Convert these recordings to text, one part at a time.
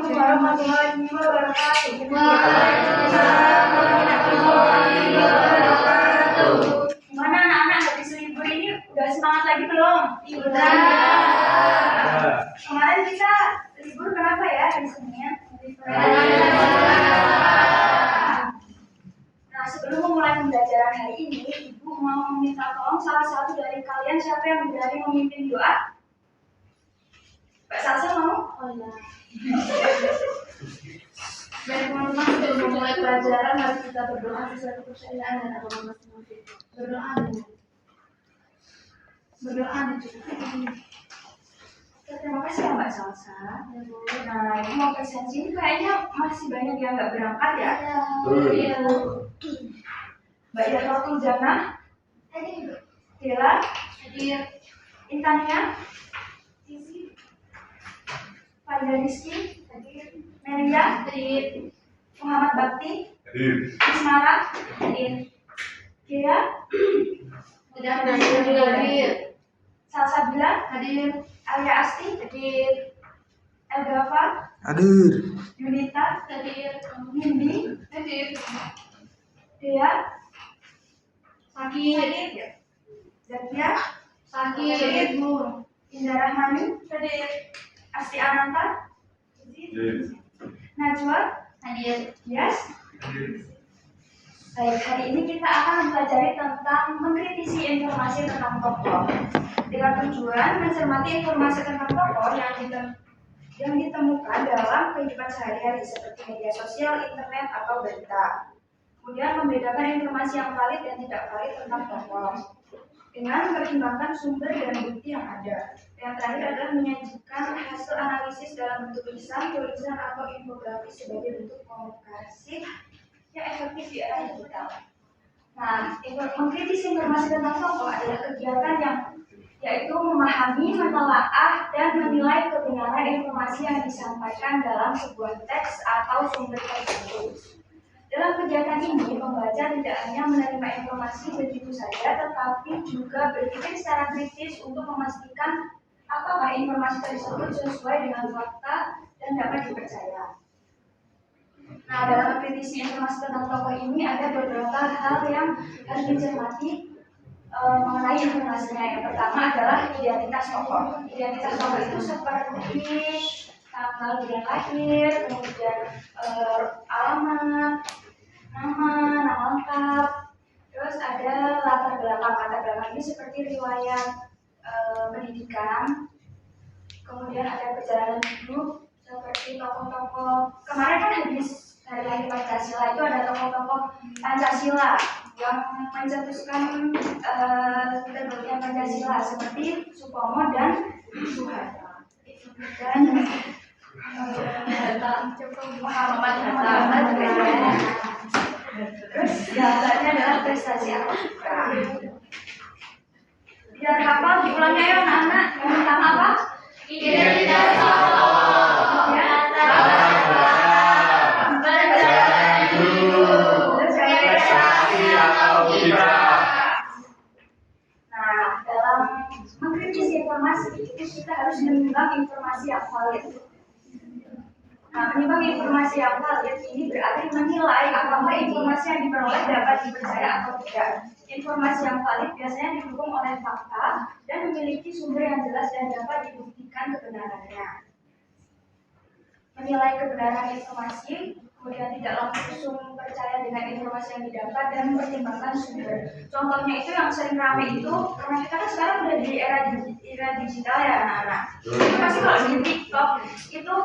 Assalamualaikum warahmatullahi wabarakatuh. Gimana anak-anak habis libur ini udah semangat lagi belum? Udah. Kemarin kita libur kenapa ya hari Senin? Nah, sebelum memulai pembelajaran hari ini, Ibu mau meminta tolong salah satu dari kalian siapa yang berani memimpin doa? Mbak Salsa mau? Oh iya. Baik teman-teman, sebelum memulai pelajaran mari kita berdoa sesuai kepercayaan dan agama masing-masing. Berdoa terima kasih ya Mbak Salsa. Nah, ini mau presensi ini kayaknya masih banyak yang nggak berangkat ya. Iya. Mbak Yatotul Jannah, Dela, Intania, Fadil Rizky, Melia, Muhammad Bakti, Ismara, Kira, Salsabila, Alia Asti, Elgafa, Yunita, Nindi, Dea, Sakit, Zakia, Sakit, Indah Rahmani, Asti Ananta, Najwa, Yes. Baik, hari ini kita akan mempelajari tentang mengkritisi informasi tentang tokoh dengan tujuan mencermati informasi tentang tokoh yang ditemukan dalam kehidupan sehari-hari seperti media sosial, internet, atau berita. Kemudian membedakan informasi yang valid dan tidak valid tentang tokoh dengan mempertimbangkan sumber dan bukti yang ada. Yang terakhir adalah menyajikan hasil analisis dalam bentuk tulisan atau infografis sebagai bentuk komunikasi yang efektif di era digital. Nah, mengkritisi informasi tentang tokoh adalah kegiatan yang yaitu memahami, menelaah, dan menilai kebenaran informasi yang disampaikan dalam sebuah teks atau sumber tertentu. Dalam kegiatan ini, pembaca tidak hanya menerima informasi begitu saja, tetapi juga berpikir secara kritis untuk memastikan apakah informasi tersebut sesuai dengan fakta dan dapat dipercaya. Nah, dalam mengkritisi informasi tentang tokoh ini ada beberapa hal yang harus dicermati mengenai informasinya. Yang pertama adalah identitas tokoh. Identitas tokoh itu seperti tanggal bulan lahir, kemudian alamat, nama lengkap, terus ada latar belakang ini seperti riwayat pendidikan, kemudian ada perjalanan hidup seperti tokoh-tokoh. Kemarin kan habis hari lahir Pancasila, itu ada tokoh-tokoh Pancasila yang mencetuskan terbentuknya Pancasila seperti Supomo dan Soeharto dan Muhammad Hatta. Terus jawabannya adalah prestasi akademika. Biar hafal diulangnya ya anak-anak. Yang pertama apa? Identitas tokoh. Nah, dalam mengkritisi informasi itu kita harus menimbang informasi yang valid. Nah, menimbang informasi yang valid ini berarti menilai apakah informasi yang diperoleh dapat dipercaya atau tidak. Informasi yang valid biasanya didukung oleh fakta dan memiliki sumber yang jelas dan dapat dibuktikan kebenarannya. Menilai kebenaran informasi, kemudian tidak langsung percaya dengan informasi yang didapat dan mempertimbangkan sumber. Contohnya itu yang sering ramai itu, karena kita kan sekarang udah di era digital ya anak-anak. Itu pasti kalau di TikTok itu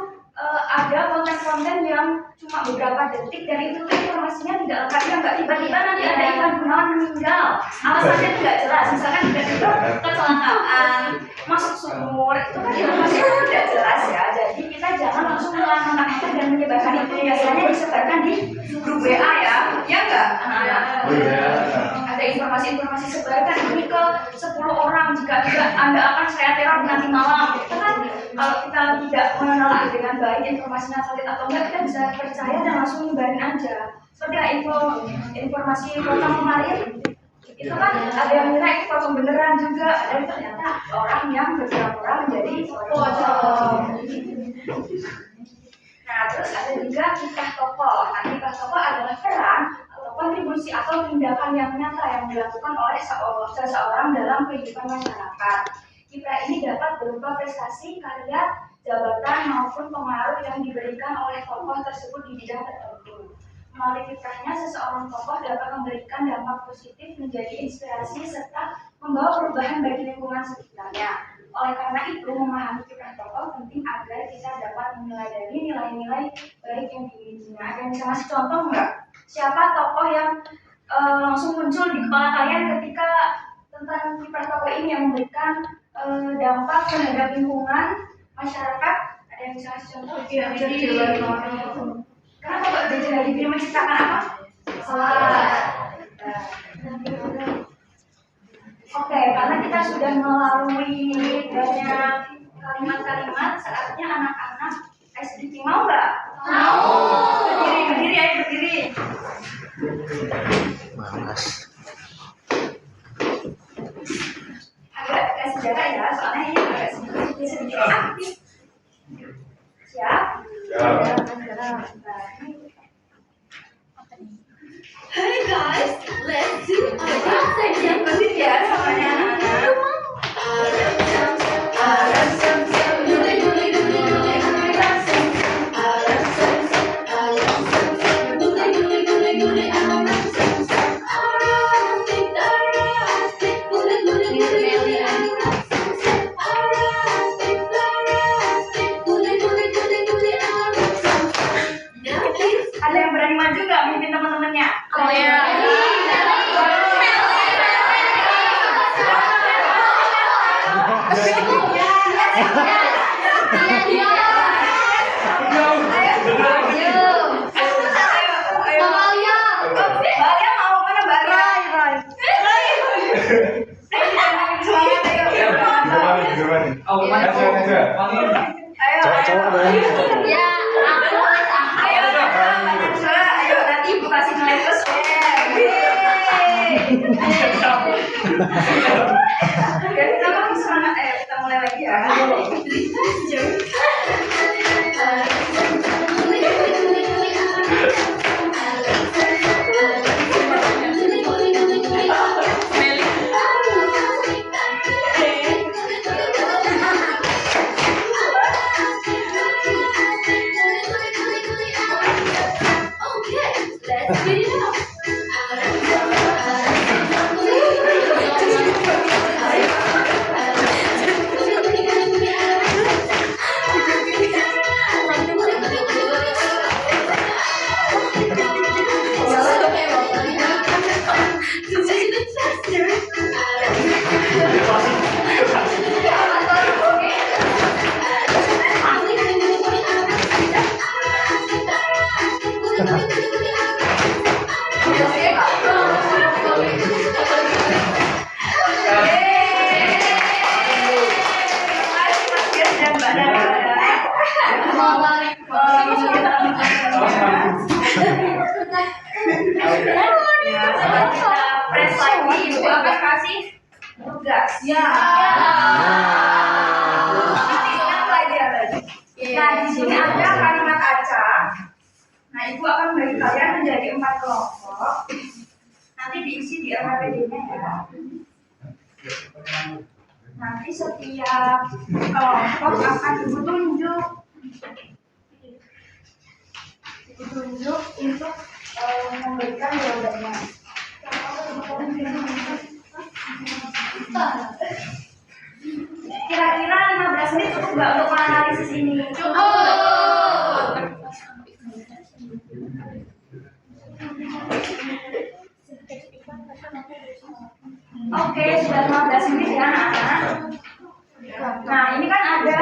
ada konten-konten yang cuma beberapa detik dan itu informasinya tidak lengkap, ya nggak tiba-tiba nanti ada Iwan Gunawan meninggal, alasannya tidak jelas, misalkan tiba-tiba kecelakaan, masuk sumur, itu kan informasinya tidak jelas ya. Jadi kita jangan langsung menangkap dan menyebarkan itu, biasanya disebarkan di grup WA ya nggak anak-anak? Ada informasi-informasi sebarkan ini ke 10 orang jika tidak Anda akan saya teror nanti malam. Itu kan kalau kita tidak menelaah dengan baik informasinya valid atau enggak, kita bisa percaya dan langsung nyebarin aja. Seperti informasi pocong kemarin, itu kan ada yang ngira itu pocong beneran juga, dan ternyata orang yang berpura-pura menjadi pocong. Nah, terus ada juga kiprah tokoh. Nah, kiprah tokoh adalah peran atau kontribusi atau tindakan yang nyata yang dilakukan oleh seseorang dalam kehidupan masyarakat. Kiprah ini dapat berupa prestasi, karya, jabatan maupun pengaruh yang diberikan oleh tokoh tersebut di bidang tertentu. Melalui kiprahnya, seseorang tokoh dapat memberikan dampak positif, menjadi inspirasi, serta membawa perubahan bagi lingkungan sekitarnya. Oleh karena itu, memahami kiprah tokoh penting agar kita dapat meneladani nilai-nilai baik yang dimilikinya. Ada yang bisa ngasih contoh nggak? Siapa tokoh yang langsung muncul di kepala kalian ketika tentang kiprah tokoh ini yang memberikan dampak terhadap lingkungan masyarakat? Ada yang bisa ngasih contoh? Kenapa Pak B.J. Habibie menciptakan apa? Oke, karena kita sudah melalui banyak kalimat-kalimat, saatnya anak-anak SD mau nggak? Mau. Berdiri, ayo berdiri. Malas. Agak kasih jarak ya, soalnya ini agak sedikit aktif. Siap? Hey guys, let's do a dance session. Berdiri ya, semuanya anak-anak. Ada yang berani maju nggak mimpin teman-temannya? Oh ya. Balia mau mana Balia? Cowok dong. Ya, aku Ayo nanti ibu kasih nilai plus. Kita mau semangat, kita mulai lagi ya. let's speed it up. Press lagi, ibu akan kasih tugas. Ya. Ingat pelajaran. Nah, di sini ada kalimat acak. Nah, ibu akan membagi kalian menjadi 4 kelompok. Nanti diisi di LHPD-nya ya. Nanti setiap kelompok akan ibu tunjuk. Ibu tunjuk untuk memberikan jawabannya. Kira-kira 15 menit cukup nggak untuk menganalisis ini? Cukup. Oke, sudah 15 menit ya anak-anak. Nah, ini kan ada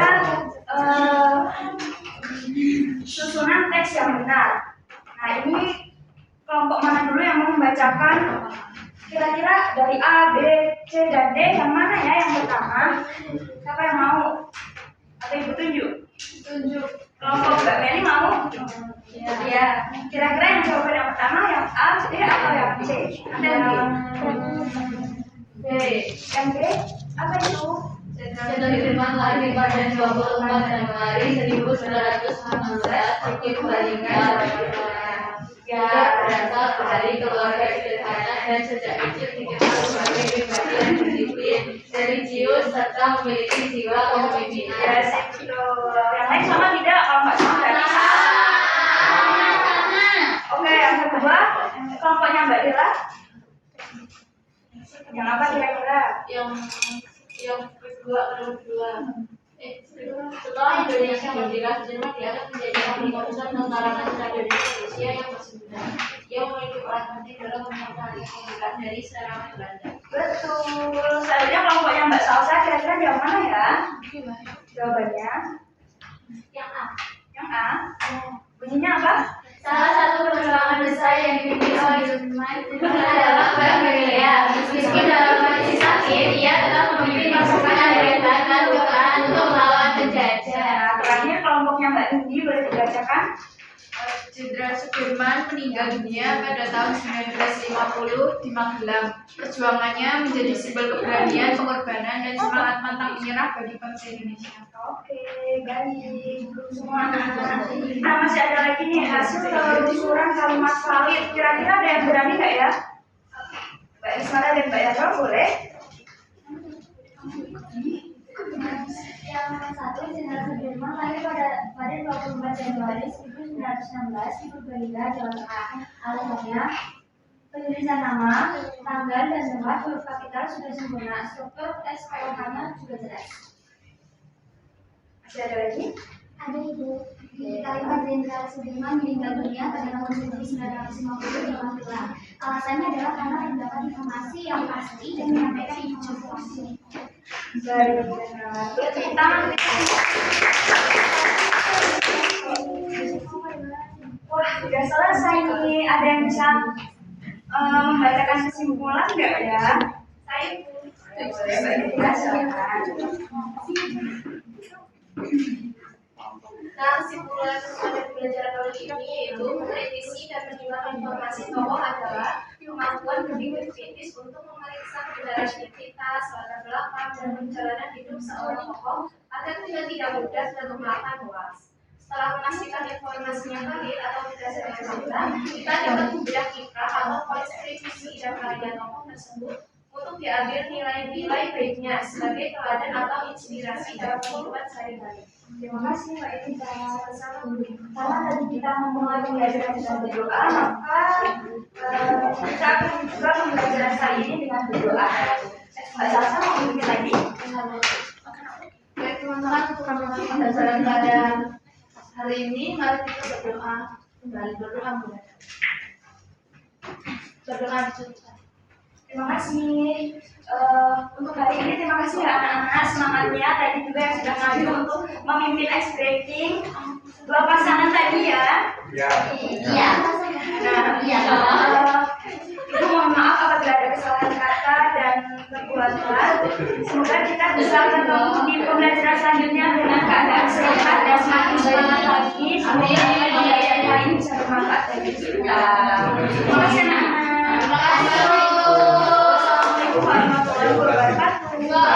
susunan teks yang benar. Nah, ini kelompok mana dulu yang mau membacakan? Kira-kira dari A, B, C, dan D yang mana ya yang pertama? Siapa yang mau? Atau ibu tunjuk? Tunjuk. Kelompok Mbak Meli mau? Iya. Kira-kira yang jawaban yang pertama yang A, D, atau yang C? Ada yang B? B. Yang B? Apa itu? Jadi lebih lagi. hari pada 24 Januari 1919 di Purbalingga, Jawa Timur. Ia berasal dari keluarga sederhana dan sejak kecil dikenal sebagai pribadi yang disiplin, religius, serta memiliki jiwa kepemimpinan. Yes, betul. Yang lain sama tidak? Kalau nggak sama berarti salah. Oke, yang kedua, kelompoknya Mbak Dila. Yang apa kira-kira? Yang kedua. Setelah Indonesia merdeka, Sudirman dianggap menjadi ahli urusan tentara nasional Indonesia yang bersekutu. Ia memiliki peran penting dalam mempertahankan kemerdekaan dari serangan Belanda. Betul. Selanjutnya kelompoknya Mbak Salsa kira-kira yang mana ya? Jawabannya Yang A. yang A. Bunyinya apa? Salah satu perjuangan besar yang dipimpin oleh Sudirman adalah Perang Gerilya. Meski dalam kondisi sakit, ia tetap memimpin pasukan dari Belanda untuk melawan penjajah. Nah, terakhir kelompoknya Mbak Indi boleh dibacakan? Jenderal Sudirman meninggal dunia pada tahun 1950 di Magelang. Perjuangannya menjadi simbol keberanian, pengorbanan, dan semangat pantang menyerah bagi bangsa Indonesia. Oke, baik. Semua anak-anak. Nah, masih ada lagi nih hasil penelusuran kalimat valid. Kira-kira ada yang berani nggak ya? Mbak Ismara dan Mbak Yatra boleh? Yang satu, Jenderal Sudirman lahir pada 24 Januari 1916 di Purbalingga, Jawa Tengah. Alasannya, penulisan nama, tanggal, dan tempat huruf kapital sudah sempurna. Struktur SPOK-nya juga jelas. Masih ada lagi? Ada Ibu. Kalimat Jenderal Sudirman meninggal dunia pada tahun 1950 di Magelang. Alasannya adalah karena terdapat informasi yang pasti dan menyampaikan informasi pasti. Baik, tangan. Wah, sudah selesai nih. Ada yang bisa membacakan kesimpulan nggak ya? Saya boleh, Mbak Dila, silakan. Nah, kesimpulan pada pembelajaran kali ini yaitu mengkritisi dan menyimak informasi tokoh adalah kemampuan lebih berkritis untuk memeriksa kebenaran identitas, latar belakang, dan perjalanan hidup seorang tokoh agar tidak mudah dan memakan luas. Setelah memastikan informasinya valid atau berdasarkan fakta, kita dapat membedah kiprah atau kontribusi dan karya tokoh tersebut untuk diambil nilai-nilai baiknya sebagai teladan atau inspirasi dalam kehidupan sehari-hari. Terima kasih Mbak Ida. Karena tadi kita memulai pembelajaran dengan berdoa, maka kita akan juga pembelajaran kali ini dengan berdoa. Mbak Salsa mau bikin lagi? Baik teman-teman, untuk kami pembelajaran pada hari ini, mari kita berdoa kembali. Berdoa mulai. Berdoa dicukupkan. Terima kasih. Untuk hari ini terima kasih ya anak-anak, semangatnya tadi juga yang sudah maju untuk memimpin ice breaking. Dua pasangan tadi ya. Iya. Nah, Ibu mohon maaf apabila ada kesalahan kata dan perbuatan. Semoga kita bisa ketemu di pembelajaran selanjutnya dengan keadaan sehat dan semakin semangat lagi. Semoga pembelajaran kali ini bisa bermanfaat bagi kita. Terima kasih anak-anak. Terima kasih. Assalamualaikum warahmatullahi wabarakatuh.